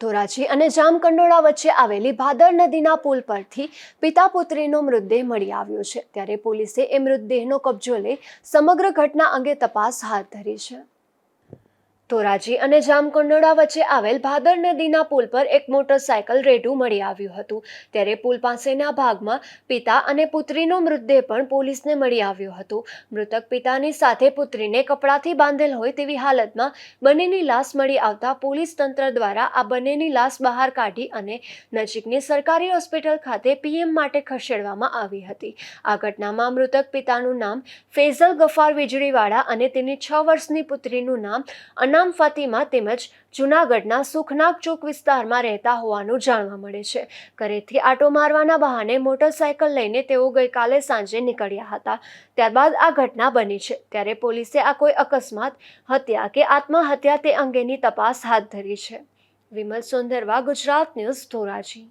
ધોરાજી અને જામકંડોળા વચ્ચે આવેલી ભાદર નદીના પુલ પરથી પિતા પુત્રીનો મૃતદેહ મળી આવ્યો છે। ત્યારે પોલીસે એ મૃતદેહનો કબજો લઈ સમગ્ર ઘટના અંગે તપાસ હાથ ધરી છે। ધોરાજી અને જામકંડોળા વચ્ચે આવેલ ભાદર નદીના પુલ પર એક મોટરસાયકલ રેઢું મળી આવ્યું હતું। ત્યારે પુલ પાસેના ભાગમાં પિતા અને પુત્રીનો મૃતદેહ પણ પોલીસને મળી આવ્યો હતો। મૃતક પિતાની સાથે પુત્રીને કપડાથી બાંધેલ હોય તેવી હાલતમાં બંનેની લાશ મળી આવતા પોલીસ તંત્ર દ્વારા આ બંનેની લાશ બહાર કાઢી અને નજીકની સરકારી હોસ્પિટલ ખાતે પીએમ માટે ખસેડવામાં આવી હતી। આ ઘટનામાં મૃતક પિતાનું નામ ફૈઝલ ગફાર વીજળીવાળા અને તેની 6 વર્ષની પુત્રીનું નામ નામ ફાતિમા તેમજ જૂનાગઢના સુખનાગ ચોક વિસ્તારમાં રહેતા હોવાનું જાણવા મળે છે। ઘરેથી આટો મારવાના બહાને મોટરસાયકલ લઈને તેઓ ગઈકાલે સાંજે નીકળ્યા હતા। ત્યારબાદ આ ઘટના બની છે। ત્યારે પોલીસે આ કોઈ અકસ્માત, હત્યા કે આત્મહત્યા તે અંગેની તપાસ હાથ ધરી છે। વિમલ સોંદરવા, ગુજરાત ન્યૂઝ, ધોરાજી।